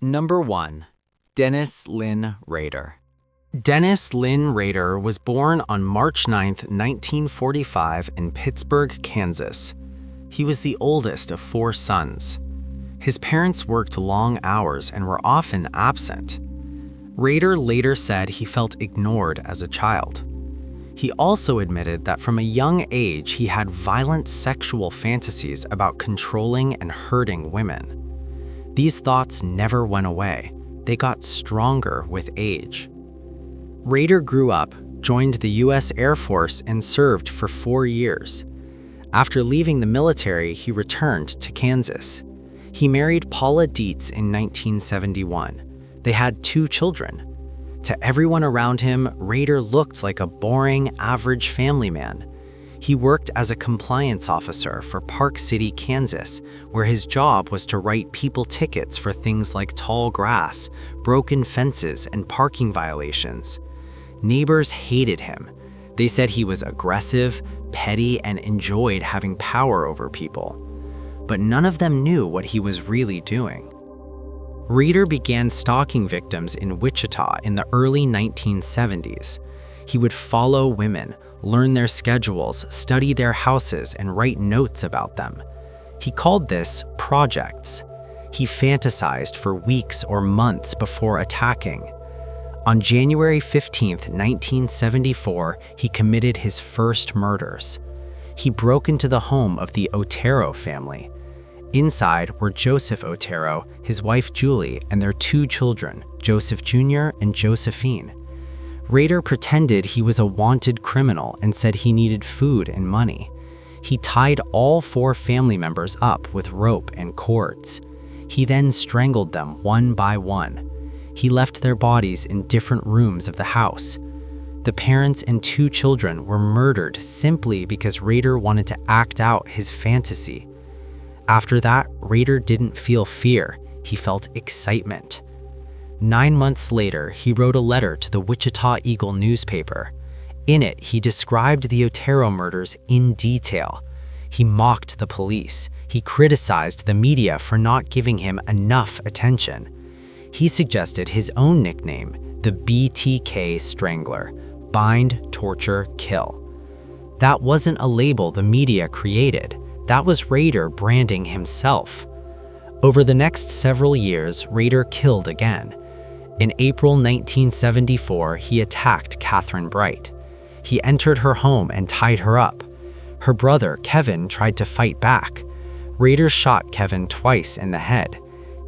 Number 1. Dennis Lynn Rader. Dennis Lynn Rader was born on March 9, 1945 in Pittsburgh, Kansas. He was the oldest of 4 sons. His parents worked long hours and were often absent. Rader later said he felt ignored as a child. He also admitted that from a young age he had violent sexual fantasies about controlling and hurting women. These thoughts never went away. They got stronger with age. Rader grew up, joined the U.S. Air Force, and served for 4 years. After leaving the military, he returned to Kansas. He married Paula Dietz in 1971. They had 2 children. To everyone around him, Rader looked like a boring, average family man. He worked as a compliance officer for Park City, Kansas, where his job was to write people tickets for things like tall grass, broken fences, and parking violations. Neighbors hated him. They said he was aggressive, petty, and enjoyed having power over people. But none of them knew what he was really doing. Rader began stalking victims in Wichita in the early 1970s. He would follow women, learn their schedules, study their houses, and write notes about them. He called this projects. He fantasized for weeks or months before attacking. On January 15, 1974, he committed his first murders. He broke into the home of the Otero family. Inside were Joseph Otero, his wife Julie, and their 2 children, Joseph Jr. and Josephine. Rader pretended he was a wanted criminal and said he needed food and money. He tied all 4 family members up with rope and cords. He then strangled them one by one. He left their bodies in different rooms of the house. The parents and 2 children were murdered simply because Rader wanted to act out his fantasy. After that, Rader didn't feel fear, he felt excitement. 9 months later, he wrote a letter to the Wichita Eagle newspaper. In it, he described the Otero murders in detail. He mocked the police. He criticized the media for not giving him enough attention. He suggested his own nickname, the BTK Strangler, bind, torture, kill. That wasn't a label the media created. That was Rader branding himself. Over the next several years, Rader killed again. In April 1974, he attacked Catherine Bright. He entered her home and tied her up. Her brother, Kevin, tried to fight back. Rader shot Kevin twice in the head.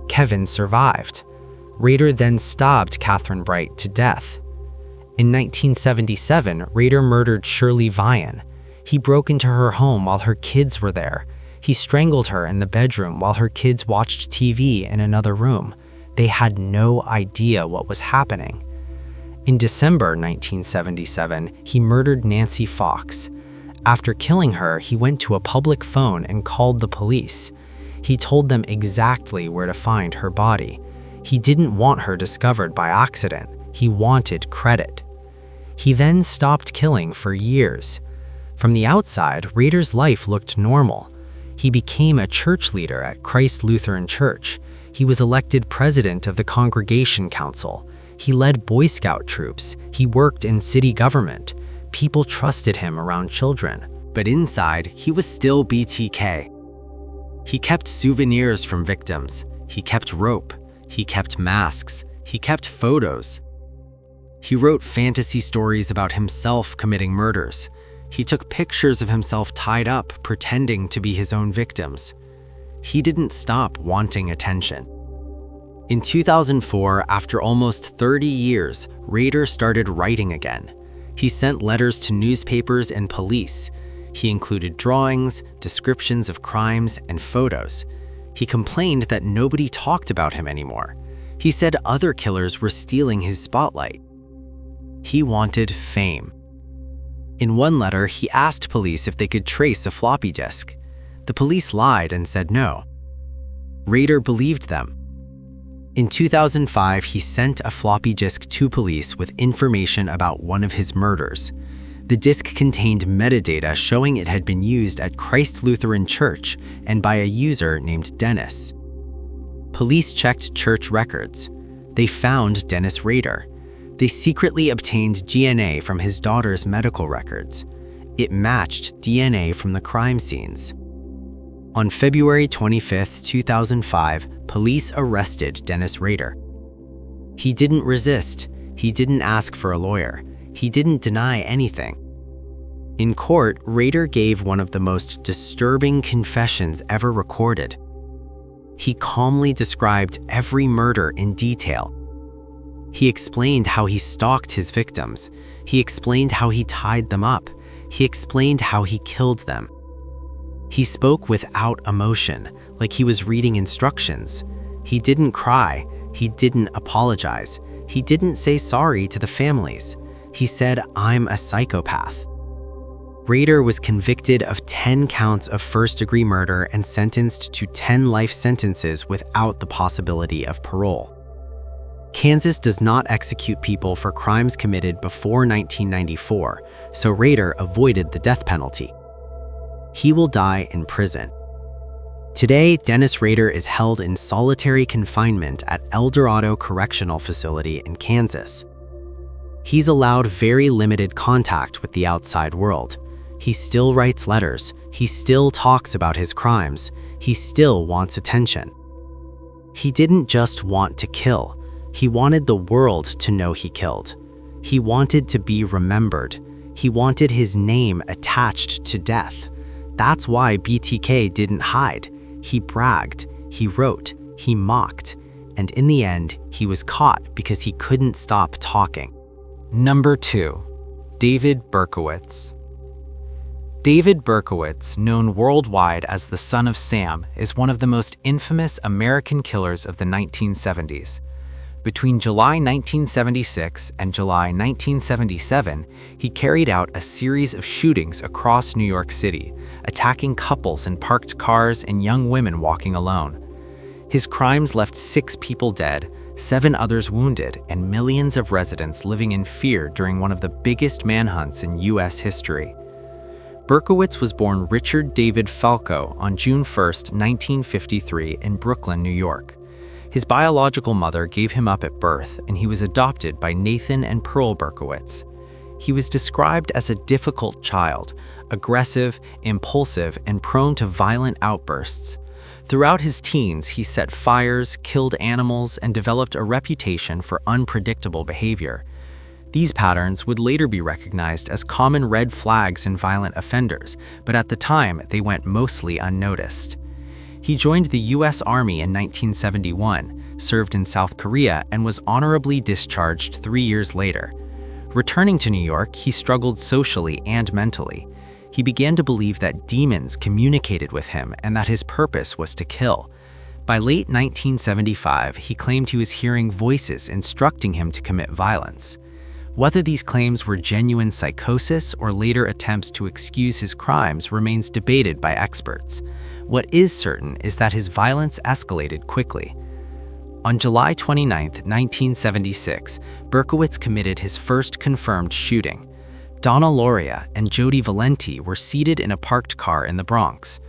Kevin survived. Rader then stabbed Catherine Bright to death. In 1977, Rader murdered Shirley Vian. He broke into her home while her kids were there. He strangled her in the bedroom while her kids watched TV in another room. They had no idea what was happening. In December 1977, he murdered Nancy Fox. After killing her, he went to a public phone and called the police. He told them exactly where to find her body. He didn't want her discovered by accident. He wanted credit. He then stopped killing for years. From the outside, Rader's life looked normal. He became a church leader at Christ Lutheran Church. He was elected president of the Congregation Council. He led Boy Scout troops. He worked in city government. People trusted him around children. But inside, he was still BTK. He kept souvenirs from victims. He kept rope. He kept masks. He kept photos. He wrote fantasy stories about himself committing murders. He took pictures of himself tied up, pretending to be his own victims. He didn't stop wanting attention. In 2004, after almost 30 years, Rader started writing again. He sent letters to newspapers and police. He included drawings, descriptions of crimes, and photos. He complained that nobody talked about him anymore. He said other killers were stealing his spotlight. He wanted fame. In one letter, he asked police if they could trace a floppy disk. The police lied and said no. Rader believed them. In 2005, he sent a floppy disk to police with information about one of his murders. The disk contained metadata showing it had been used at Christ Lutheran Church and by a user named Dennis. Police checked church records. They found Dennis Rader. They secretly obtained DNA from his daughter's medical records. It matched DNA from the crime scenes. On February 25, 2005, police arrested Dennis Rader. He didn't resist. He didn't ask for a lawyer. He didn't deny anything. In court, Rader gave one of the most disturbing confessions ever recorded. He calmly described every murder in detail. He explained how he stalked his victims. He explained how he tied them up. He explained how he killed them. He spoke without emotion, like he was reading instructions. He didn't cry. He didn't apologize. He didn't say sorry to the families. He said, "I'm a psychopath." Rader was convicted of 10 counts of first-degree murder and sentenced to 10 life sentences without the possibility of parole. Kansas does not execute people for crimes committed before 1994, so Rader avoided the death penalty. He will die in prison. Today, Dennis Rader is held in solitary confinement at El Dorado Correctional Facility in Kansas. He's allowed very limited contact with the outside world. He still writes letters. He still talks about his crimes. He still wants attention. He didn't just want to kill. He wanted the world to know he killed. He wanted to be remembered. He wanted his name attached to death. That's why BTK didn't hide. He bragged, he wrote, he mocked, and in the end, he was caught because he couldn't stop talking. Number 2. David Berkowitz. David Berkowitz, known worldwide as the Son of Sam, is one of the most infamous American killers of the 1970s. Between July 1976 and July 1977, he carried out a series of shootings across New York City, attacking couples in parked cars and young women walking alone. His crimes left 6 people dead, 7 others wounded, and millions of residents living in fear during one of the biggest manhunts in U.S. history. Berkowitz was born Richard David Falco on June 1, 1953, in Brooklyn, New York. His biological mother gave him up at birth, and he was adopted by Nathan and Pearl Berkowitz. He was described as a difficult child, aggressive, impulsive, and prone to violent outbursts. Throughout his teens, he set fires, killed animals, and developed a reputation for unpredictable behavior. These patterns would later be recognized as common red flags in violent offenders, but at the time, they went mostly unnoticed. He joined the U.S. Army in 1971, served in South Korea, and was honorably discharged 3 years later. Returning to New York, he struggled socially and mentally. He began to believe that demons communicated with him and that his purpose was to kill. By late 1975, he claimed he was hearing voices instructing him to commit violence. Whether these claims were genuine psychosis or later attempts to excuse his crimes remains debated by experts. What is certain is that his violence escalated quickly. On July 29, 1976, Berkowitz committed his first confirmed shooting. Donna Lauria and Jody Valenti were seated in a parked car in the Bronx.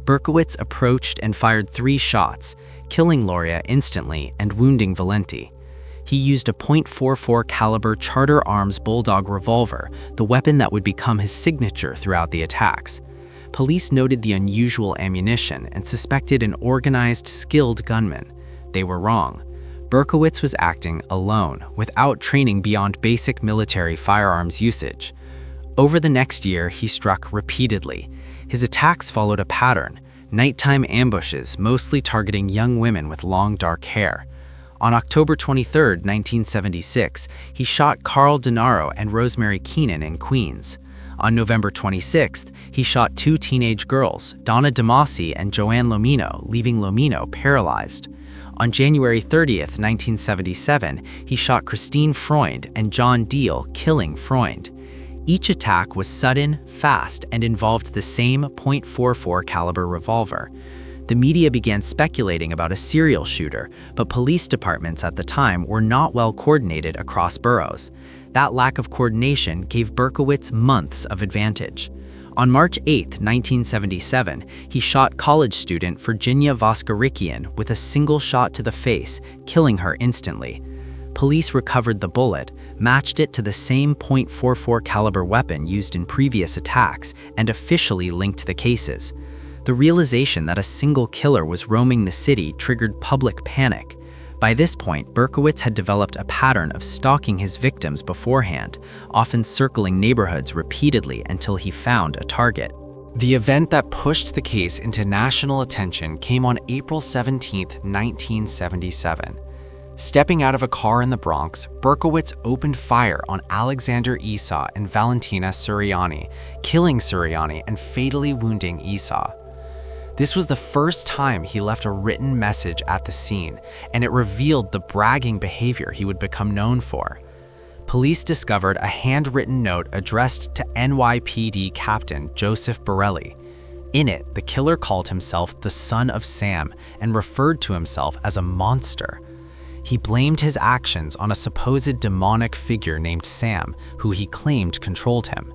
Berkowitz approached and fired 3 shots, killing Lauria instantly and wounding Valenti. He used a .44 caliber Charter Arms Bulldog revolver, the weapon that would become his signature throughout the attacks. Police noted the unusual ammunition and suspected an organized, skilled gunman. They were wrong. Berkowitz was acting alone, without training beyond basic military firearms usage. Over the next year, he struck repeatedly. His attacks followed a pattern: nighttime ambushes, mostly targeting young women with long, dark hair. On October 23, 1976, he shot Carl Denaro and Rosemary Keenan in Queens. On November 26th, he shot 2 teenage girls, Donna DeMasi and Joanne Lomino, leaving Lomino paralyzed. On January 30th, 1977, he shot Christine Freund and John Deal, killing Freund. Each attack was sudden, fast, and involved the same .44 caliber revolver. The media began speculating about a serial shooter, but police departments at the time were not well coordinated across boroughs. That lack of coordination gave Berkowitz months of advantage. On March 8, 1977, he shot college student Virginia Voskerikian with a single shot to the face, killing her instantly. Police recovered the bullet, matched it to the same .44 caliber weapon used in previous attacks, and officially linked the cases. The realization that a single killer was roaming the city triggered public panic. By this point, Berkowitz had developed a pattern of stalking his victims beforehand, often circling neighborhoods repeatedly until he found a target. The event that pushed the case into national attention came on April 17, 1977. Stepping out of a car in the Bronx, Berkowitz opened fire on Alexander Esau and Valentina Suriani, killing Suriani and fatally wounding Esau. This was the first time he left a written message at the scene, and it revealed the bragging behavior he would become known for. Police discovered a handwritten note addressed to NYPD Captain Joseph Borelli. In it, the killer called himself the Son of Sam and referred to himself as a monster. He blamed his actions on a supposed demonic figure named Sam, who he claimed controlled him.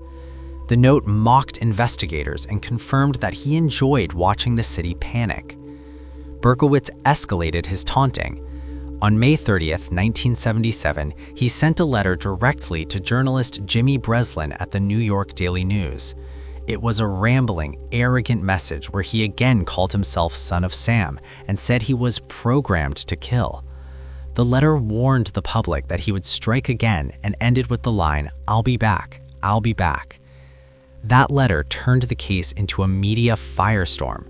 The note mocked investigators and confirmed that he enjoyed watching the city panic. Berkowitz escalated his taunting. On May 30, 1977, he sent a letter directly to journalist Jimmy Breslin at the New York Daily News. It was a rambling, arrogant message where he again called himself Son of Sam and said he was programmed to kill. The letter warned the public that he would strike again and ended with the line, "I'll be back, I'll be back." That letter turned the case into a media firestorm.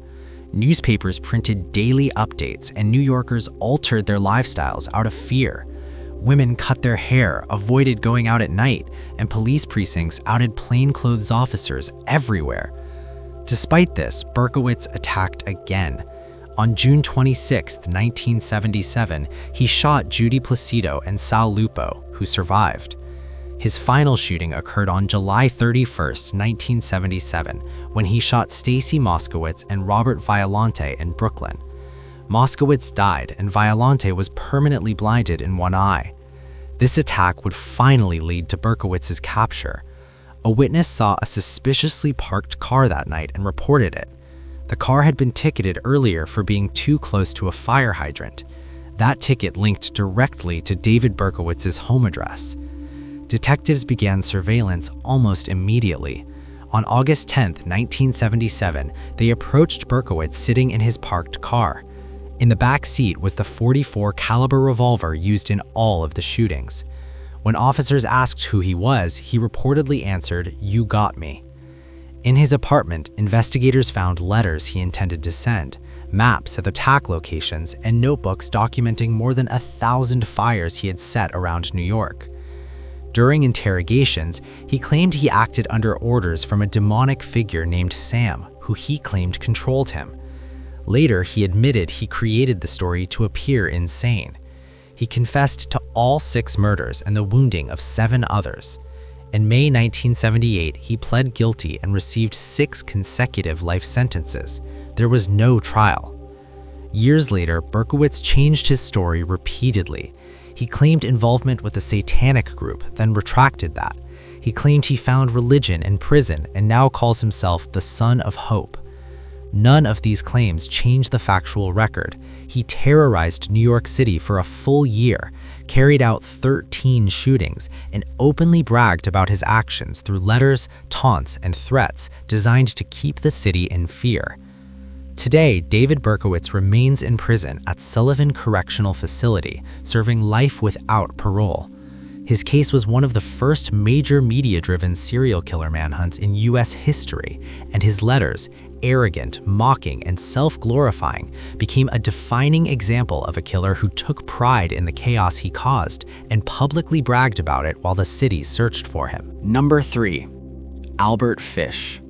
Newspapers printed daily updates, and New Yorkers altered their lifestyles out of fear. Women cut their hair, avoided going out at night, and police precincts outed plainclothes officers everywhere. Despite this, Berkowitz attacked again. On June 26, 1977, he shot Judy Placido and Sal Lupo, who survived. His final shooting occurred on July 31, 1977, when he shot Stacy Moskowitz and Robert Violante in Brooklyn. Moskowitz died, and Violante was permanently blinded in one eye. This attack would finally lead to Berkowitz's capture. A witness saw a suspiciously parked car that night and reported it. The car had been ticketed earlier for being too close to a fire hydrant. That ticket linked directly to David Berkowitz's home address. Detectives began surveillance almost immediately. On August 10, 1977, they approached Berkowitz sitting in his parked car. In the back seat was the .44 caliber revolver used in all of the shootings. When officers asked who he was, he reportedly answered, "You got me." In his apartment, investigators found letters he intended to send, maps of attack locations, and notebooks documenting more than 1,000 fires he had set around New York. During interrogations, he claimed he acted under orders from a demonic figure named Sam, who he claimed controlled him. Later, he admitted he created the story to appear insane. He confessed to all 6 murders and the wounding of 7 others. In May 1978, he pled guilty and received 6 consecutive life sentences. There was no trial. Years later, Berkowitz changed his story repeatedly. He claimed involvement with a satanic group, then retracted that. He claimed he found religion in prison and now calls himself the Son of Hope. None of these claims changed the factual record. He terrorized New York City for a full year, carried out 13 shootings, and openly bragged about his actions through letters, taunts, and threats designed to keep the city in fear. Today, David Berkowitz remains in prison at Sullivan Correctional Facility, serving life without parole. His case was one of the first major media-driven serial killer manhunts in U.S. history, and his letters, arrogant, mocking, and self-glorifying, became a defining example of a killer who took pride in the chaos he caused and publicly bragged about it while the city searched for him. Number 3. Albert Fish.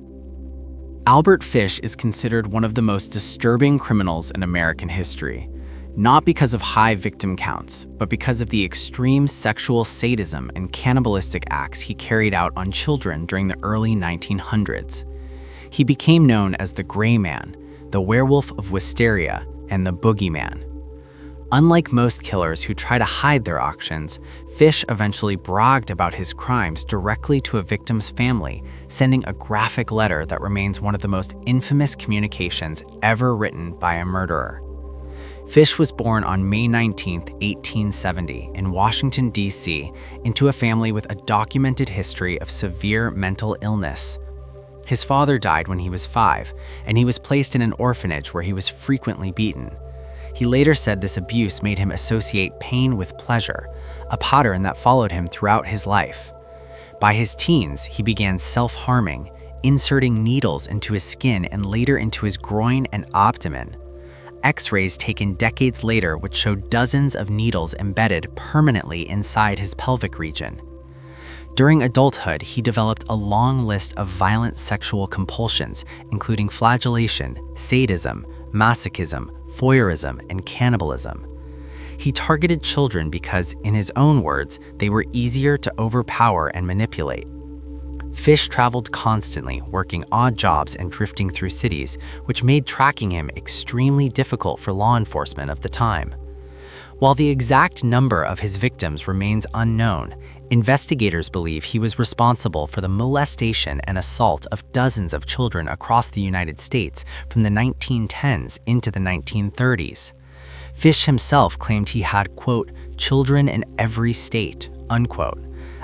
Albert Fish is considered one of the most disturbing criminals in American history, not because of high victim counts, but because of the extreme sexual sadism and cannibalistic acts he carried out on children during the early 1900s. He became known as the Gray Man, the Werewolf of Wisteria, and the Boogeyman. Unlike most killers who try to hide their actions, Fish eventually bragged about his crimes directly to a victim's family, sending a graphic letter that remains one of the most infamous communications ever written by a murderer. Fish was born on May 19, 1870, in Washington, D.C., into a family with a documented history of severe mental illness. His father died when he was 5, and he was placed in an orphanage where he was frequently beaten. He later said this abuse made him associate pain with pleasure, a pattern that followed him throughout his life. By his teens, he began self-harming, inserting needles into his skin and later into his groin and abdomen. X-rays taken decades later would show dozens of needles embedded permanently inside his pelvic region. During adulthood, he developed a long list of violent sexual compulsions, including flagellation, sadism, masochism, voyeurism, and cannibalism. He targeted children because, in his own words, they were easier to overpower and manipulate. Fish traveled constantly, working odd jobs and drifting through cities, which made tracking him extremely difficult for law enforcement of the time. While the exact number of his victims remains unknown, investigators believe he was responsible for the molestation and assault of dozens of children across the United States from the 1910s into the 1930s. Fish himself claimed he had, quote, children in every state, unquote,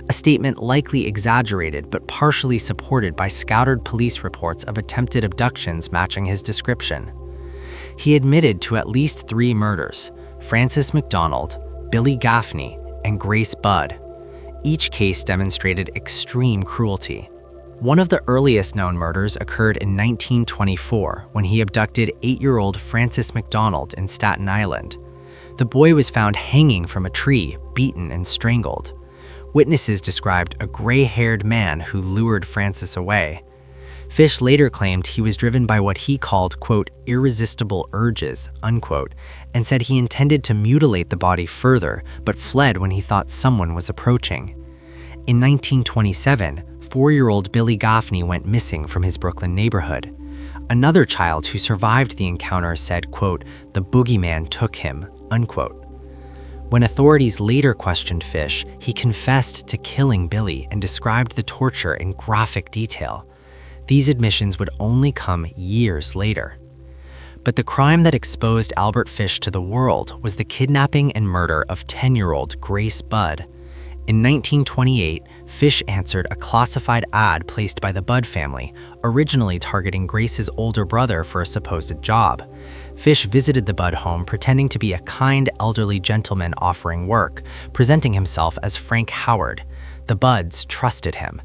a statement likely exaggerated but partially supported by scattered police reports of attempted abductions matching his description. He admitted to at least 3 murders: Francis McDonald, Billy Gaffney, and Grace Budd. Each case demonstrated extreme cruelty. One of the earliest known murders occurred in 1924 when he abducted 8-year-old Francis McDonald in Staten Island. The boy was found hanging from a tree, beaten and strangled. Witnesses described a gray-haired man who lured Francis away. Fish later claimed he was driven by what he called, quote, irresistible urges, unquote, and said he intended to mutilate the body further, but fled when he thought someone was approaching. In 1927, 4-year-old Billy Gaffney went missing from his Brooklyn neighborhood. Another child who survived the encounter said, quote, the boogeyman took him, unquote. When authorities later questioned Fish, he confessed to killing Billy and described the torture in graphic detail. These admissions would only come years later. But the crime that exposed Albert Fish to the world was the kidnapping and murder of 10-year-old Grace Budd. In 1928, Fish answered a classified ad placed by the Budd family, originally targeting Grace's older brother for a supposed job. Fish visited the Budd home pretending to be a kind elderly gentleman offering work, presenting himself as Frank Howard. The Budds trusted him.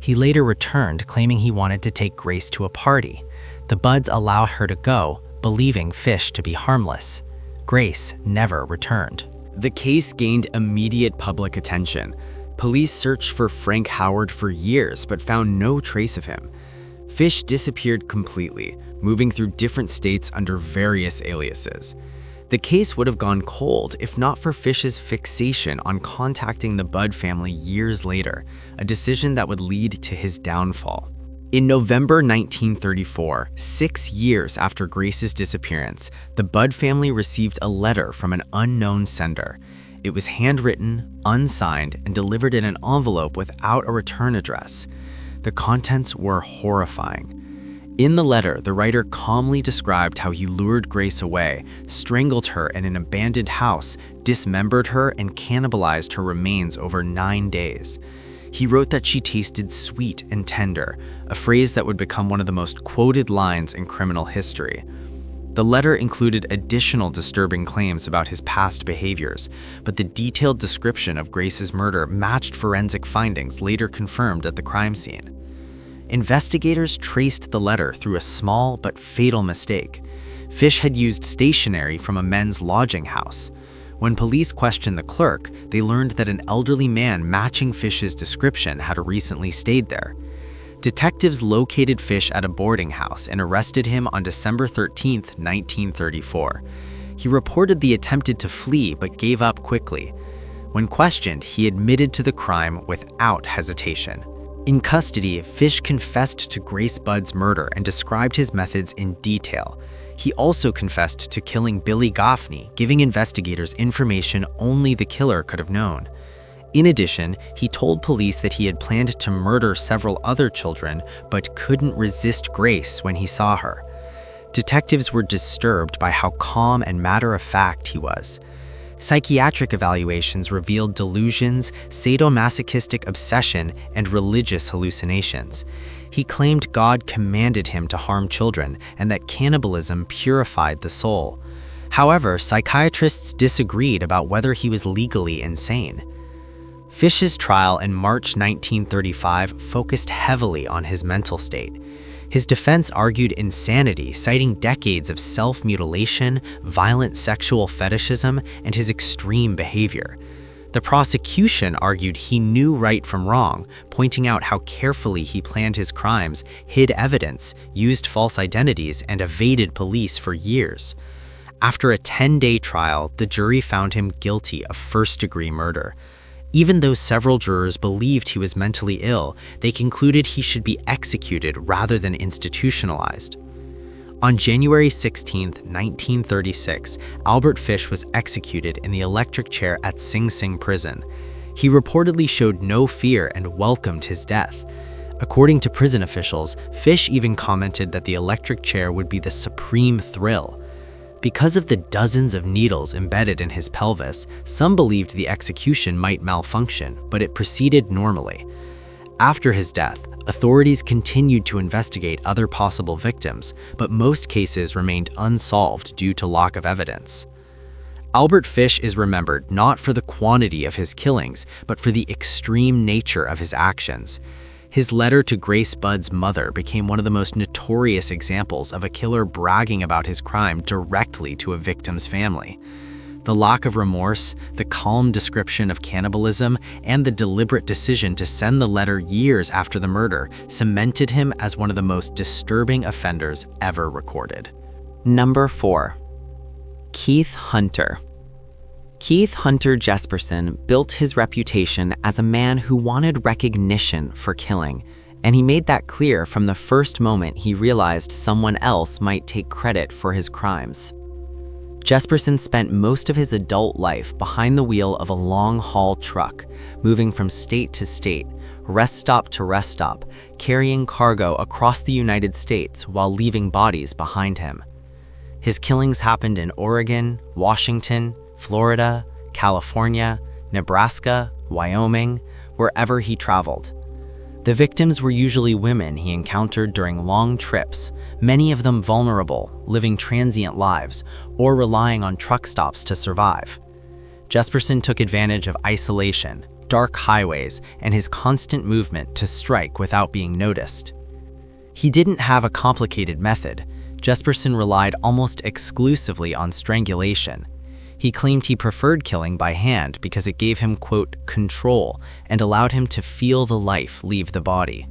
He later returned, claiming he wanted to take Grace to a party. The Budds allowed her to go, believing Fish to be harmless. Grace never returned. The case gained immediate public attention. Police searched for Frank Howard for years but found no trace of him. Fish disappeared completely, moving through different states under various aliases. The case would have gone cold if not for Fish's fixation on contacting the Budd family years later, a decision that would lead to his downfall. In November 1934, 6 years after Grace's disappearance, the Budd family received a letter from an unknown sender. It was handwritten, unsigned, and delivered in an envelope without a return address. The contents were horrifying. In the letter, the writer calmly described how he lured Grace away, strangled her in an abandoned house, dismembered her, and cannibalized her remains over 9 days. He wrote that she tasted sweet and tender, a phrase that would become one of the most quoted lines in criminal history. The letter included additional disturbing claims about his past behaviors, but the detailed description of Grace's murder matched forensic findings later confirmed at the crime scene. Investigators traced the letter through a small but fatal mistake. Fish had used stationery from a men's lodging house. When police questioned the clerk, they learned that an elderly man matching Fish's description had recently stayed there. Detectives located Fish at a boarding house and arrested him on December 13, 1934. He reportedly attempted to flee but gave up quickly. When questioned, he admitted to the crime without hesitation. In custody, Fish confessed to Grace Budd's murder and described his methods in detail. He also confessed to killing Billy Gaffney, giving investigators information only the killer could have known. In addition, he told police that he had planned to murder several other children, but couldn't resist Grace when he saw her. Detectives were disturbed by how calm and matter-of-fact he was. Psychiatric evaluations revealed delusions, sadomasochistic obsession, and religious hallucinations. He claimed God commanded him to harm children and that cannibalism purified the soul. However, psychiatrists disagreed about whether he was legally insane. Fish's trial in March 1935 focused heavily on his mental state. His defense argued insanity, citing decades of self-mutilation, violent sexual fetishism, and his extreme behavior. The prosecution argued he knew right from wrong, pointing out how carefully he planned his crimes, hid evidence, used false identities, and evaded police for years. After a 10-day trial, the jury found him guilty of first-degree murder. Even though several jurors believed he was mentally ill, they concluded he should be executed rather than institutionalized. On January 16, 1936, Albert Fish was executed in the electric chair at Sing Sing prison. He reportedly showed no fear and welcomed his death. According to prison officials, Fish even commented that the electric chair would be the supreme thrill. Because of the dozens of needles embedded in his pelvis, some believed the execution might malfunction, but it proceeded normally. After his death, authorities continued to investigate other possible victims, but most cases remained unsolved due to lack of evidence. Albert Fish is remembered not for the quantity of his killings, but for the extreme nature of his actions. His letter to Grace Budd's mother became one of the most notorious examples of a killer bragging about his crime directly to a victim's family. The lack of remorse, the calm description of cannibalism, and the deliberate decision to send the letter years after the murder cemented him as one of the most disturbing offenders ever recorded. Number 4. Keith Hunter. Keith Hunter Jesperson built his reputation as a man who wanted recognition for killing, and he made that clear from the first moment he realized someone else might take credit for his crimes. Jesperson spent most of his adult life behind the wheel of a long-haul truck, moving from state to state, rest stop to rest stop, carrying cargo across the United States while leaving bodies behind him. His killings happened in Oregon, Washington, Florida, California, Nebraska, Wyoming, wherever he traveled. The victims were usually women he encountered during long trips, many of them vulnerable, living transient lives, or relying on truck stops to survive. Jesperson took advantage of isolation, dark highways, and his constant movement to strike without being noticed. He didn't have a complicated method. Jesperson relied almost exclusively on strangulation. He claimed he preferred killing by hand because it gave him, quote, control and allowed him to feel the life leave the body.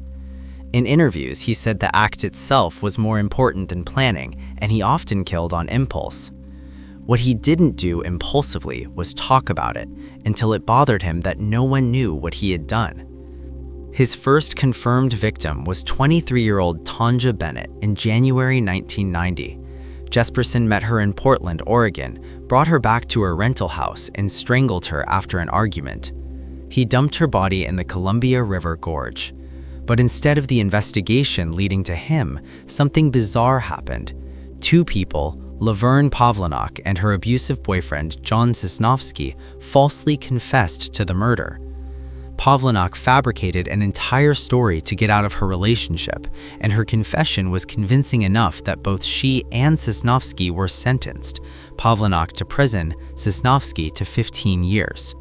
In interviews, he said the act itself was more important than planning, and he often killed on impulse. What he didn't do impulsively was talk about it until it bothered him that no one knew what he had done. His first confirmed victim was 23-year-old Tanja Bennett in January 1990. Jesperson met her in Portland, Oregon, brought her back to her rental house, and strangled her after an argument. He dumped her body in the Columbia River Gorge. But instead of the investigation leading to him, something bizarre happened. Two people, Laverne Pavlenok and her abusive boyfriend, John Sosnovsky, falsely confessed to the murder. Pavlenok fabricated an entire story to get out of her relationship, and her confession was convincing enough that both she and Sosnovsky were sentenced, Pavlenok to prison, Sosnovsky to 15 years.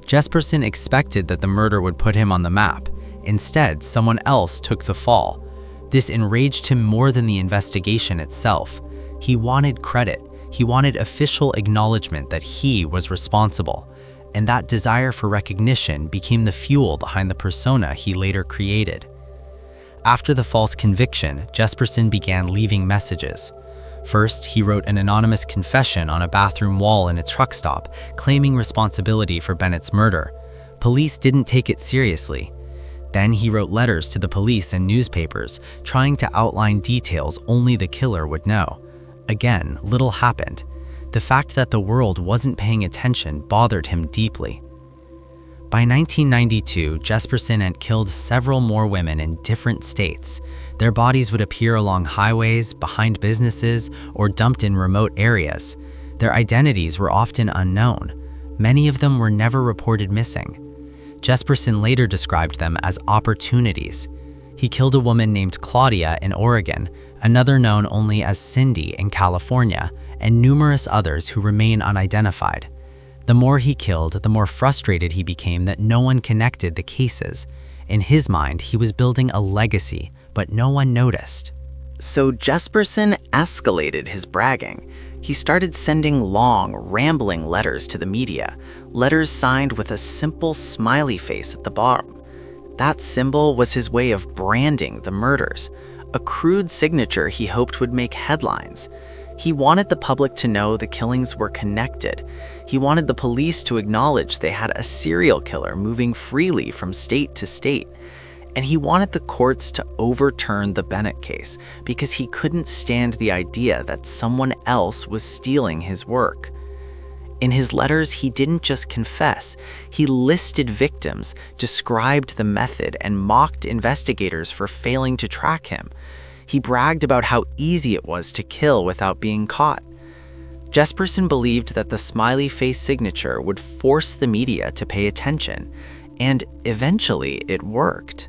Jesperson expected that the murder would put him on the map. Instead, someone else took the fall. This enraged him more than the investigation itself. He wanted credit. He wanted official acknowledgement that he was responsible. And that desire for recognition became the fuel behind the persona he later created. After the false conviction, Jesperson began leaving messages. First, he wrote an anonymous confession on a bathroom wall in a truck stop, claiming responsibility for Bennett's murder. Police didn't take it seriously. Then he wrote letters to the police and newspapers, trying to outline details only the killer would know. Again, little happened. The fact that the world wasn't paying attention bothered him deeply. By 1992, Jesperson had killed several more women in different states. Their bodies would appear along highways, behind businesses, or dumped in remote areas. Their identities were often unknown. Many of them were never reported missing. Jesperson later described them as opportunities. He killed a woman named Claudia in Oregon, another known only as Cindy in California, and numerous others who remain unidentified. The more he killed, the more frustrated he became that no one connected the cases. In his mind, he was building a legacy, but no one noticed. So Jesperson escalated his bragging. He started sending long, rambling letters to the media, letters signed with a simple smiley face at the bottom. That symbol was his way of branding the murders, a crude signature he hoped would make headlines. He wanted the public to know the killings were connected. He wanted the police to acknowledge they had a serial killer moving freely from state to state. And he wanted the courts to overturn the Bennett case because he couldn't stand the idea that someone else was stealing his work. In his letters, he didn't just confess. He listed victims, described the method, and mocked investigators for failing to track him. He bragged about how easy it was to kill without being caught. Jesperson believed that the smiley face signature would force the media to pay attention, and eventually it worked.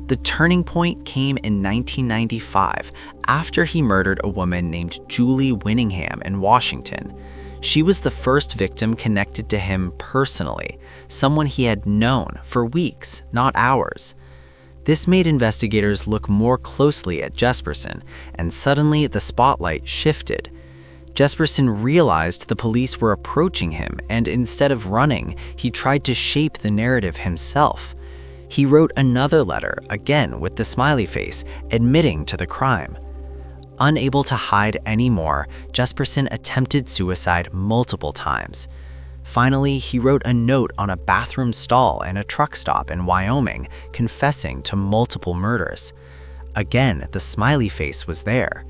The turning point came in 1995 after he murdered a woman named Julie Winningham in Washington. She was the first victim connected to him personally, someone he had known for weeks, not hours. This made investigators look more closely at Jesperson, and suddenly the spotlight shifted. Jesperson realized the police were approaching him, and instead of running, he tried to shape the narrative himself. He wrote another letter, again with the smiley face, admitting to the crime. Unable to hide anymore, Jesperson attempted suicide multiple times. Finally, he wrote a note on a bathroom stall in a truck stop in Wyoming, confessing to multiple murders. Again, the smiley face was there.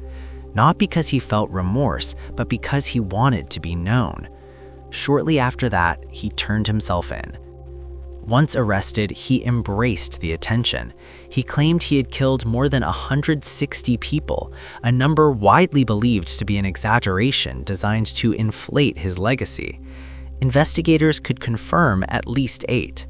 Not because he felt remorse, but because he wanted to be known. Shortly after that, he turned himself in. Once arrested, he embraced the attention. He claimed he had killed more than 160 people, a number widely believed to be an exaggeration designed to inflate his legacy. Investigators could confirm at least 8.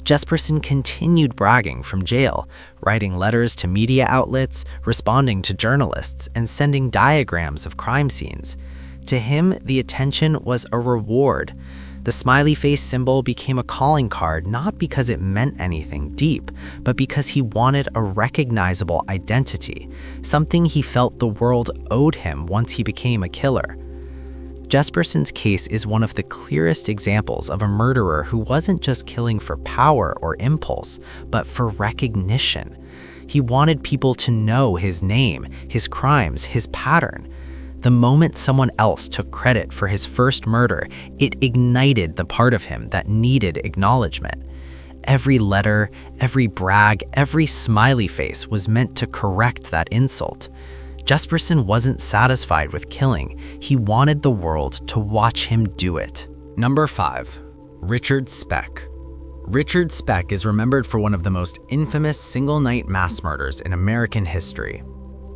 Jesperson continued bragging from jail, writing letters to media outlets, responding to journalists, and sending diagrams of crime scenes. To him, the attention was a reward. The smiley face symbol became a calling card not because it meant anything deep, but because he wanted a recognizable identity, something he felt the world owed him once he became a killer. Jesperson's case is one of the clearest examples of a murderer who wasn't just killing for power or impulse, but for recognition. He wanted people to know his name, his crimes, his pattern. The moment someone else took credit for his first murder, it ignited the part of him that needed acknowledgement. Every letter, every brag, every smiley face was meant to correct that insult. Jesperson wasn't satisfied with killing. He wanted the world to watch him do it. Number 5. Richard Speck. Richard Speck is remembered for one of the most infamous single-night mass murders in American history.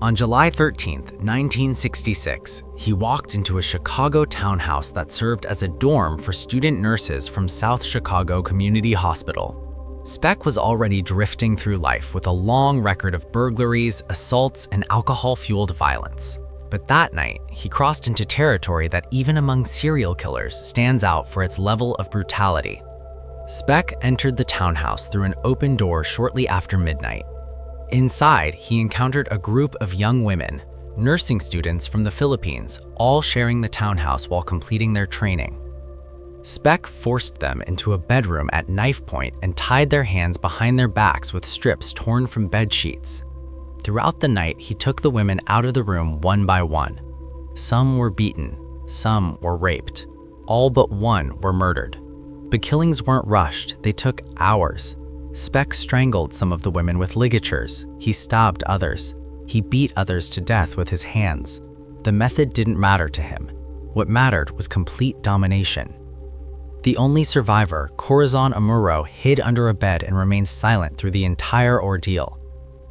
On July 13, 1966, he walked into a Chicago townhouse that served as a dorm for student nurses from South Chicago Community Hospital. Speck was already drifting through life with a long record of burglaries, assaults, and alcohol-fueled violence. But that night, he crossed into territory that even among serial killers stands out for its level of brutality. Speck entered the townhouse through an open door shortly after midnight. Inside, he encountered a group of young women, nursing students from the Philippines, all sharing the townhouse while completing their training. Speck forced them into a bedroom at knife point and tied their hands behind their backs with strips torn from bed sheets. Throughout the night, he took the women out of the room one by one. Some were beaten, some were raped. All but one were murdered. The killings weren't rushed, they took hours. Speck strangled some of the women with ligatures. He stabbed others. He beat others to death with his hands. The method didn't matter to him. What mattered was complete domination. The only survivor, Corazon Amuro, hid under a bed and remained silent through the entire ordeal.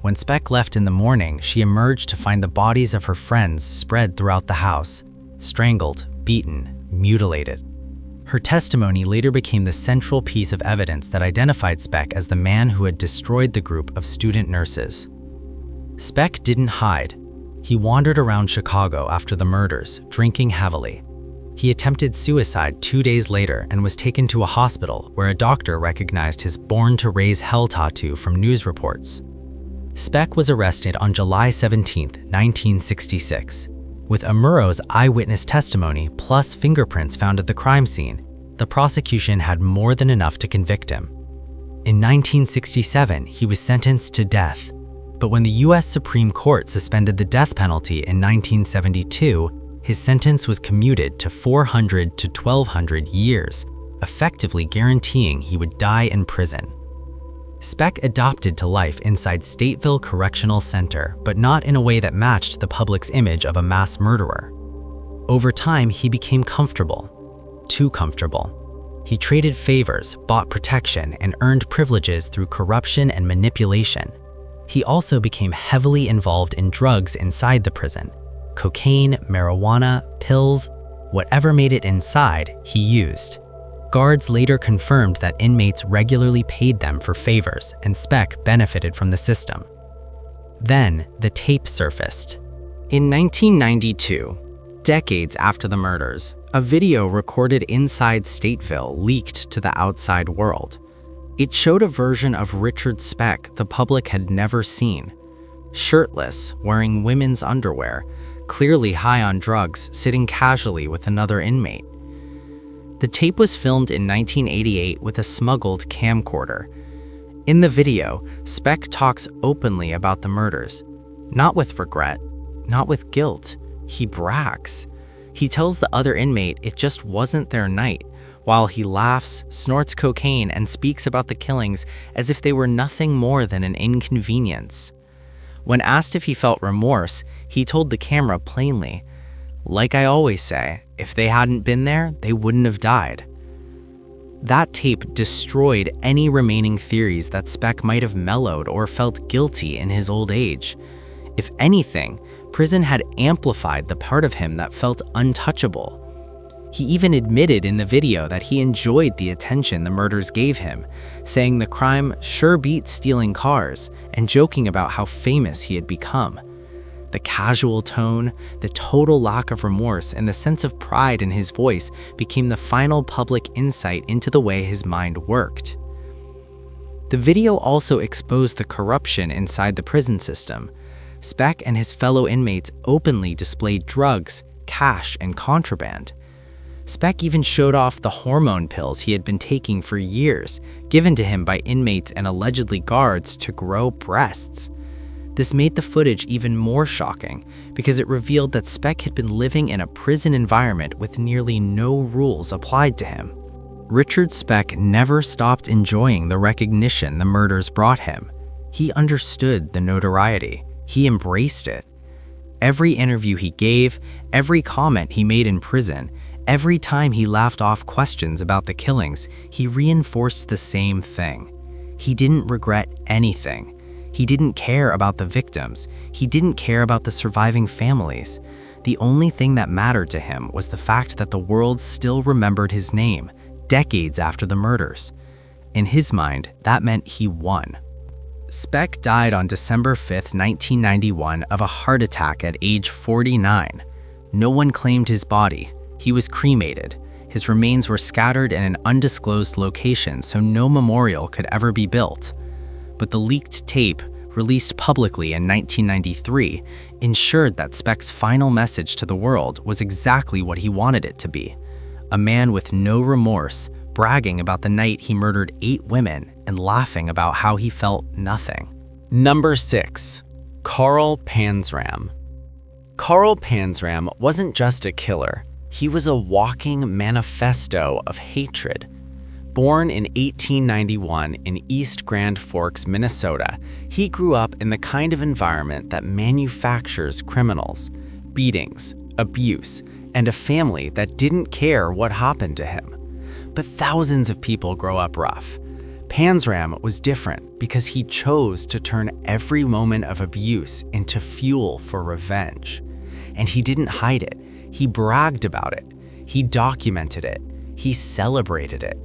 When Speck left in the morning, she emerged to find the bodies of her friends spread throughout the house, strangled, beaten, mutilated. Her testimony later became the central piece of evidence that identified Speck as the man who had destroyed the group of student nurses. Speck didn't hide. He wandered around Chicago after the murders, drinking heavily. He attempted suicide 2 days later and was taken to a hospital where a doctor recognized his "Born to Raise Hell" tattoo from news reports. Speck was arrested on July 17, 1966. With Amuro's eyewitness testimony plus fingerprints found at the crime scene, the prosecution had more than enough to convict him. In 1967, he was sentenced to death. But when the U.S. Supreme Court suspended the death penalty in 1972, his sentence was commuted to 400 to 1,200 years, effectively guaranteeing he would die in prison. Speck adopted to life inside Stateville Correctional Center, but not in a way that matched the public's image of a mass murderer. Over time, he became comfortable. Too comfortable. He traded favors, bought protection, and earned privileges through corruption and manipulation. He also became heavily involved in drugs inside the prison. Cocaine, marijuana, pills, whatever made it inside, he used. Guards later confirmed that inmates regularly paid them for favors, and Speck benefited from the system. Then, the tape surfaced. In 1992, decades after the murders, a video recorded inside Stateville leaked to the outside world. It showed a version of Richard Speck the public had never seen. Shirtless, wearing women's underwear, clearly high on drugs, sitting casually with another inmate. The tape was filmed in 1988 with a smuggled camcorder. In the video, Speck talks openly about the murders. Not with regret, not with guilt. He brags. He tells the other inmate it just wasn't their night, while he laughs, snorts cocaine, and speaks about the killings as if they were nothing more than an inconvenience. When asked if he felt remorse, he told the camera plainly, "Like I always say, if they hadn't been there, they wouldn't have died." That tape destroyed any remaining theories that Speck might have mellowed or felt guilty in his old age. If anything, prison had amplified the part of him that felt untouchable. He even admitted in the video that he enjoyed the attention the murders gave him, saying the crime sure beat stealing cars and joking about how famous he had become. The casual tone, the total lack of remorse, and the sense of pride in his voice became the final public insight into the way his mind worked. The video also exposed the corruption inside the prison system. Speck and his fellow inmates openly displayed drugs, cash, and contraband. Speck even showed off the hormone pills he had been taking for years, given to him by inmates and allegedly guards to grow breasts. This made the footage even more shocking because it revealed that Speck had been living in a prison environment with nearly no rules applied to him. Richard Speck never stopped enjoying the recognition the murders brought him. He understood the notoriety. He embraced it. Every interview he gave, every comment he made in prison, every time he laughed off questions about the killings, he reinforced the same thing. He didn't regret anything. He didn't care about the victims. He didn't care about the surviving families. The only thing that mattered to him was the fact that the world still remembered his name, decades after the murders. In his mind, that meant he won. Speck died on December 5, 1991, of a heart attack at age 49. No one claimed his body. He was cremated. His remains were scattered in an undisclosed location, so no memorial could ever be built. But the leaked tape, released publicly in 1993, ensured that Speck's final message to the world was exactly what he wanted it to be. A man with no remorse, bragging about the night he murdered 8 women and laughing about how he felt nothing. Number 6. Carl Panzram. Carl Panzram wasn't just a killer. He was a walking manifesto of hatred. Born in 1891 in East Grand Forks, Minnesota, he grew up in the kind of environment that manufactures criminals. Beatings, abuse, and a family that didn't care what happened to him. But thousands of people grow up rough. Panzram was different because he chose to turn every moment of abuse into fuel for revenge. And he didn't hide it. He bragged about it. He documented it. He celebrated it.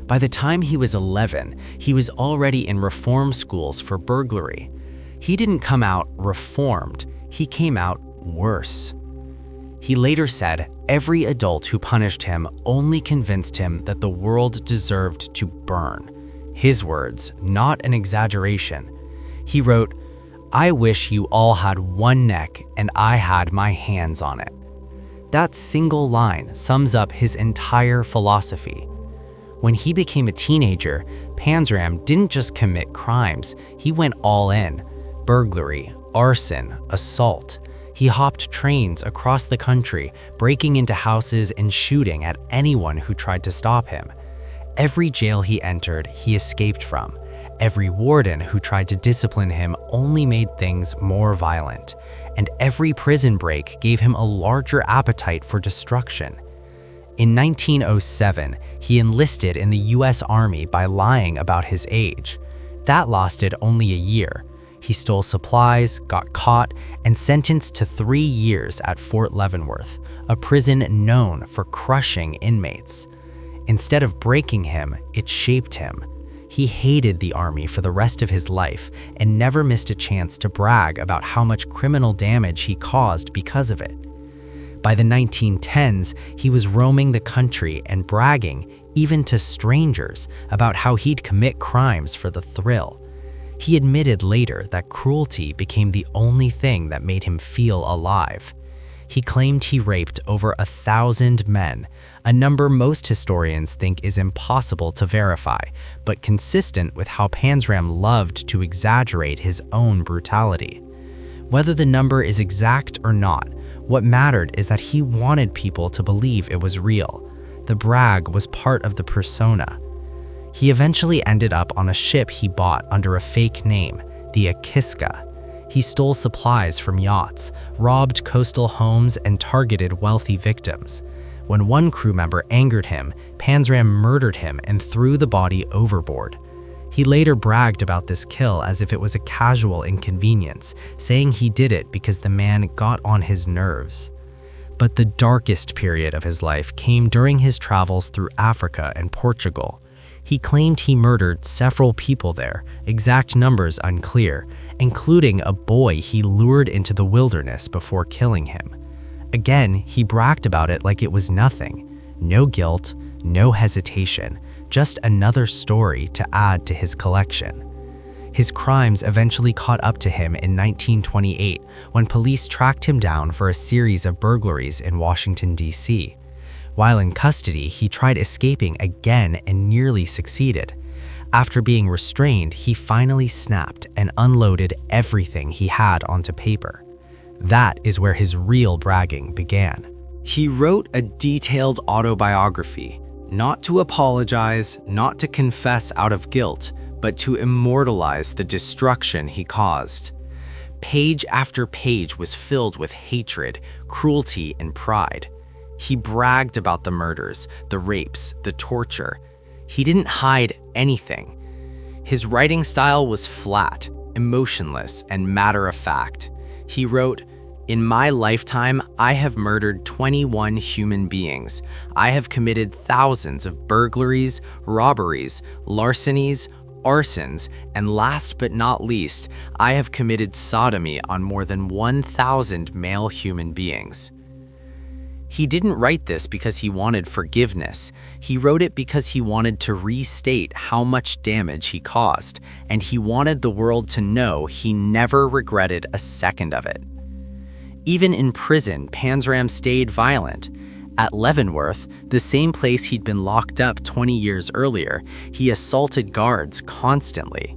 By the time he was 11, he was already in reform schools for burglary. He didn't come out reformed. He came out worse. He later said every adult who punished him only convinced him that the world deserved to burn. His words, not an exaggeration. He wrote, "I wish you all had one neck and I had my hands on it." That single line sums up his entire philosophy. When he became a teenager, Panzram didn't just commit crimes, he went all in. Burglary, arson, assault. He hopped trains across the country, breaking into houses and shooting at anyone who tried to stop him. Every jail he entered, he escaped from. Every warden who tried to discipline him only made things more violent. And every prison break gave him a larger appetite for destruction. In 1907, he enlisted in the US Army by lying about his age. That lasted only a year. He stole supplies, got caught, and sentenced to 3 years at Fort Leavenworth, a prison known for crushing inmates. Instead of breaking him, it shaped him. He hated the Army for the rest of his life and never missed a chance to brag about how much criminal damage he caused because of it. By the 1910s, he was roaming the country and bragging, even to strangers, about how he'd commit crimes for the thrill. He admitted later that cruelty became the only thing that made him feel alive. He claimed he raped over 1,000 men, a number most historians think is impossible to verify, but consistent with how Panzram loved to exaggerate his own brutality. Whether the number is exact or not, what mattered is that he wanted people to believe it was real. The brag was part of the persona. He eventually ended up on a ship he bought under a fake name, the Akiska. He stole supplies from yachts, robbed coastal homes, and targeted wealthy victims. When one crew member angered him, Panzram murdered him and threw the body overboard. He later bragged about this kill as if it was a casual inconvenience, saying he did it because the man got on his nerves. But the darkest period of his life came during his travels through Africa and Portugal. He claimed he murdered several people there, exact numbers unclear, including a boy he lured into the wilderness before killing him. Again, he bragged about it like it was nothing. No guilt, no hesitation, just another story to add to his collection. His crimes eventually caught up to him in 1928 when police tracked him down for a series of burglaries in Washington, D.C. While in custody, he tried escaping again and nearly succeeded. After being restrained, he finally snapped and unloaded everything he had onto paper. That is where his real bragging began. He wrote a detailed autobiography, not to apologize, not to confess out of guilt, but to immortalize the destruction he caused. Page after page was filled with hatred, cruelty, and pride. He bragged about the murders, the rapes, the torture. He didn't hide anything. His writing style was flat, emotionless, and matter-of-fact. He wrote, "In my lifetime, I have murdered 21 human beings. I have committed thousands of burglaries, robberies, larcenies, arsons, and last but not least, I have committed sodomy on more than 1,000 male human beings." He didn't write this because he wanted forgiveness. He wrote it because he wanted to restate how much damage he caused, and he wanted the world to know he never regretted a second of it. Even in prison, Panzram stayed violent. At Leavenworth, the same place he'd been locked up 20 years earlier, he assaulted guards constantly.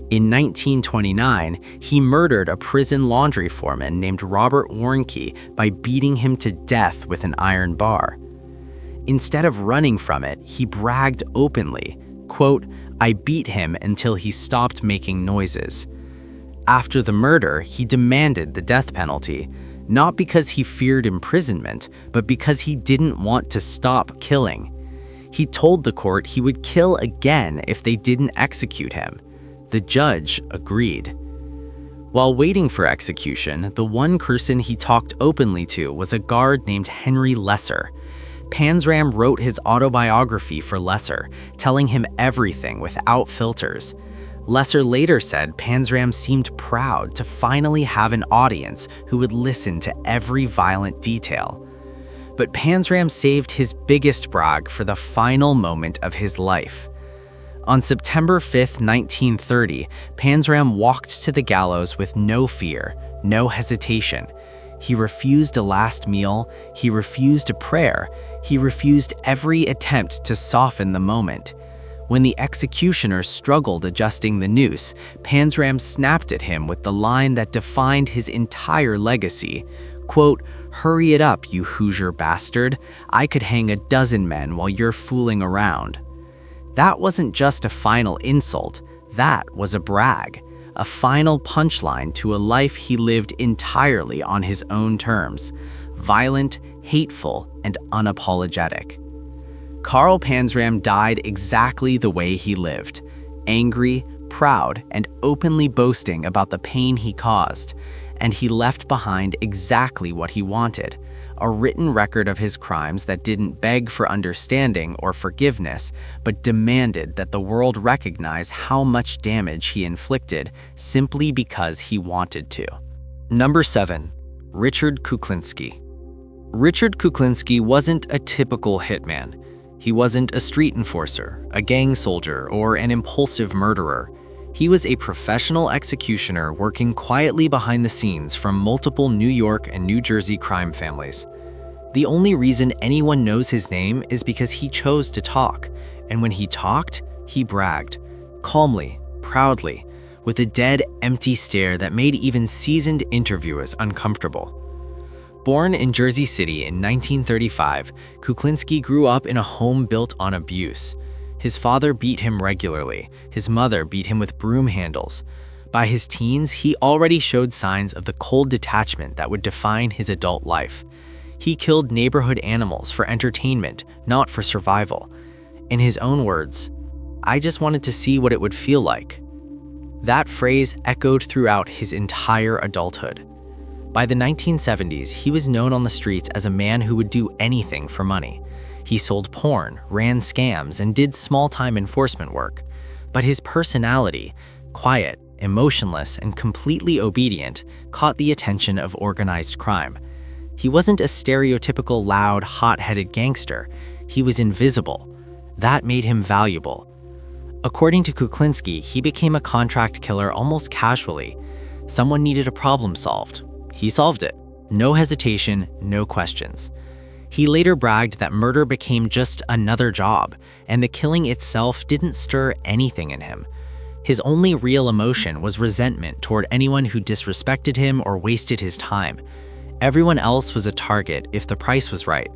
In 1929, he murdered a prison laundry foreman named Robert Warnke by beating him to death with an iron bar. Instead of running from it, he bragged openly, quote, "I beat him until he stopped making noises." After the murder, he demanded the death penalty. not because he feared imprisonment, but because he didn't want to stop killing. He told the court he would kill again if they didn't execute him. The judge agreed. While waiting for execution, the one person he talked openly to was a guard named Henry Lesser. Panzram wrote his autobiography for Lesser, telling him everything without filters. Lesser later said Panzram seemed proud to finally have an audience who would listen to every violent detail. But Panzram saved his biggest brag for the final moment of his life. On September 5, 1930, Panzram walked to the gallows with no fear, no hesitation. He refused a last meal, he refused a prayer, he refused every attempt to soften the moment. When the executioner struggled adjusting the noose, Panzram snapped at him with the line that defined his entire legacy. Quote, "Hurry it up, you Hoosier bastard. I could hang a dozen men while you're fooling around." That wasn't just a final insult, that was a brag, a final punchline to a life he lived entirely on his own terms, violent, hateful, and unapologetic. Carl Panzram died exactly the way he lived, angry, proud, and openly boasting about the pain he caused, and he left behind exactly what he wanted, a written record of his crimes that didn't beg for understanding or forgiveness, but demanded that the world recognize how much damage he inflicted simply because he wanted to. Number 7. Richard Kuklinski. Richard Kuklinski wasn't a typical hitman. He wasn't a street enforcer, a gang soldier, or an impulsive murderer. He was a professional executioner working quietly behind the scenes from multiple New York and New Jersey crime families. The only reason anyone knows his name is because he chose to talk, and when he talked, he bragged, calmly, proudly, with a dead, empty stare that made even seasoned interviewers uncomfortable. Born in Jersey City in 1935, Kuklinski grew up in a home built on abuse. His father beat him regularly. His mother beat him with broom handles. By his teens, he already showed signs of the cold detachment that would define his adult life. He killed neighborhood animals for entertainment, not for survival. In his own words, "I just wanted to see what it would feel like." That phrase echoed throughout his entire adulthood. By the 1970s, he was known on the streets as a man who would do anything for money. He sold porn, ran scams, and did small-time enforcement work. But his personality, quiet, emotionless, and completely obedient, caught the attention of organized crime. He wasn't a stereotypical loud, hot-headed gangster. He was invisible. That made him valuable. According to Kuklinski, he became a contract killer almost casually. Someone needed a problem solved. He solved it. No hesitation, no questions. He later bragged that murder became just another job, and the killing itself didn't stir anything in him. His only real emotion was resentment toward anyone who disrespected him or wasted his time. Everyone else was a target if the price was right.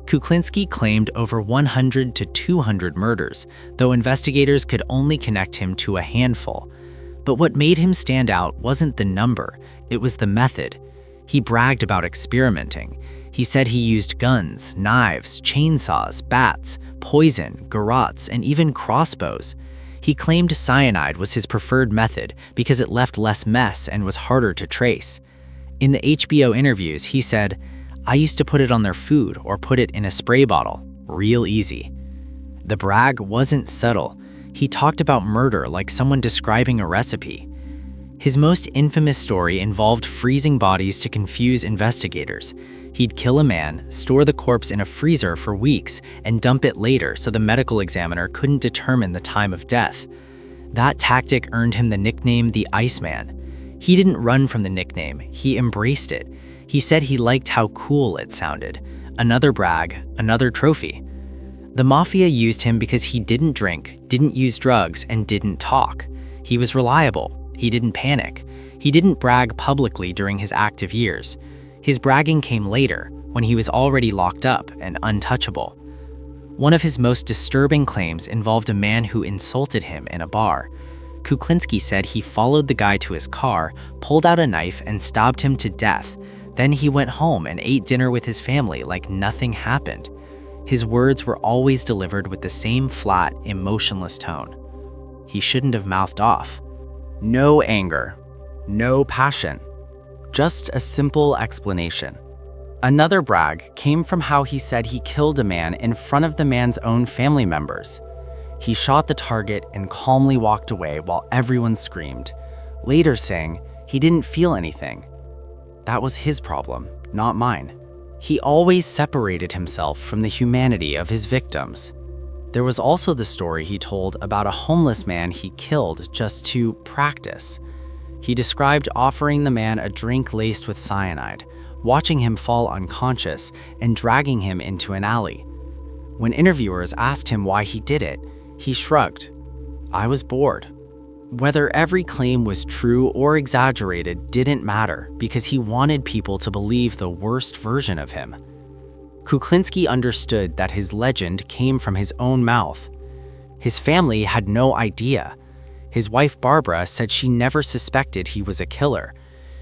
Kuklinski claimed over 100 to 200 murders, though investigators could only connect him to a handful. But what made him stand out wasn't the number, it was the method. He bragged about experimenting. He said he used guns, knives, chainsaws, bats, poison, garrotes, and even crossbows. He claimed cyanide was his preferred method because it left less mess and was harder to trace. In the HBO interviews, he said, "I used to put it on their food or put it in a spray bottle. Real easy." The brag wasn't subtle. He talked about murder like someone describing a recipe. His most infamous story involved freezing bodies to confuse investigators. He'd kill a man, store the corpse in a freezer for weeks, and dump it later so the medical examiner couldn't determine the time of death. That tactic earned him the nickname the Iceman. He didn't run from the nickname, he embraced it. He said he liked how cool it sounded. Another brag, another trophy. The mafia used him because he didn't drink, didn't use drugs, and didn't talk. He was reliable. He didn't panic. He didn't brag publicly during his active years. His bragging came later, when he was already locked up and untouchable. One of his most disturbing claims involved a man who insulted him in a bar. Kuklinski said he followed the guy to his car, pulled out a knife, and stabbed him to death. Then he went home and ate dinner with his family like nothing happened. His words were always delivered with the same flat, emotionless tone. He shouldn't have mouthed off. No anger, no passion, just a simple explanation. Another brag came from how he said he killed a man in front of the man's own family members. He shot the target and calmly walked away while everyone screamed, later saying he didn't feel anything. That was his problem, not mine. He always separated himself from the humanity of his victims. There was also the story he told about a homeless man he killed just to practice. He described offering the man a drink laced with cyanide, watching him fall unconscious, and dragging him into an alley. When interviewers asked him why he did it, he shrugged. I was bored. Whether every claim was true or exaggerated didn't matter because he wanted people to believe the worst version of him. Kuklinski understood that his legend came from his own mouth. His family had no idea. His wife Barbara said she never suspected he was a killer.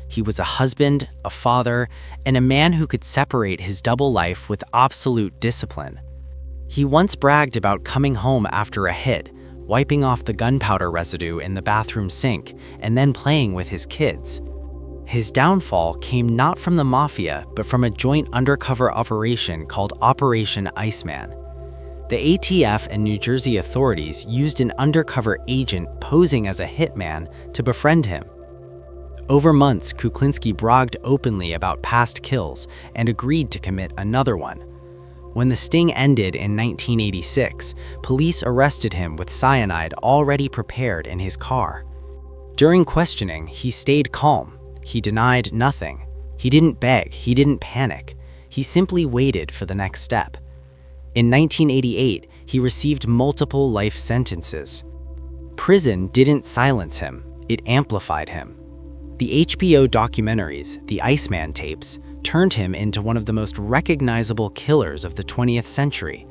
He was a husband, a father, and a man who could separate his double life with absolute discipline. He once bragged about coming home after a hit, wiping off the gunpowder residue in the bathroom sink, and then playing with his kids. His downfall came not from the mafia, but from a joint undercover operation called Operation Iceman. The ATF and New Jersey authorities used an undercover agent posing as a hitman to befriend him. Over months, Kuklinski bragged openly about past kills and agreed to commit another one. When the sting ended in 1986, police arrested him with cyanide already prepared in his car. During questioning, he stayed calm. He denied nothing. He didn't beg. He didn't panic. He simply waited for the next step. In 1988, he received multiple life sentences. Prison didn't silence him. It amplified him. The HBO documentaries, the Iceman tapes, turned him into one of the most recognizable killers of the 20th century.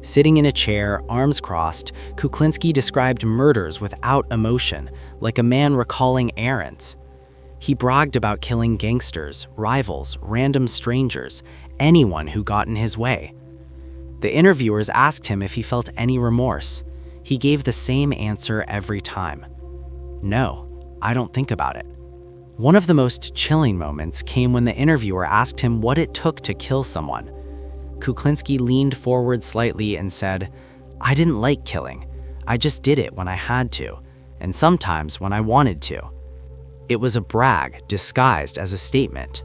Sitting in a chair, arms crossed, Kuklinski described murders without emotion, like a man recalling errands. He bragged about killing gangsters, rivals, random strangers, anyone who got in his way. The interviewers asked him if he felt any remorse. He gave the same answer every time. No, I don't think about it. One of the most chilling moments came when the interviewer asked him what it took to kill someone. Kuklinski leaned forward slightly and said, I didn't like killing. I just did it when I had to, and sometimes when I wanted to. It was a brag disguised as a statement.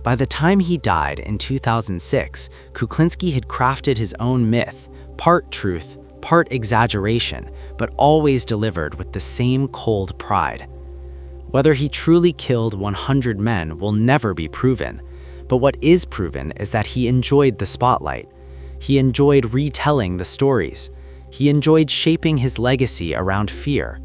By the time he died in 2006, Kuklinski had crafted his own myth, part truth, part exaggeration, but always delivered with the same cold pride. Whether he truly killed 100 men will never be proven, but what is proven is that he enjoyed the spotlight. He enjoyed retelling the stories. He enjoyed shaping his legacy around fear.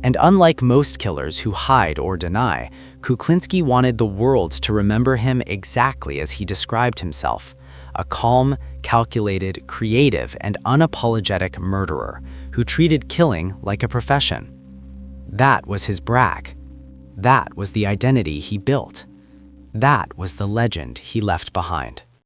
And unlike most killers who hide or deny, Kuklinski wanted the world to remember him exactly as he described himself, a calm, calculated, creative, and unapologetic murderer who treated killing like a profession. That was his brag. That was the identity he built. That was the legend he left behind.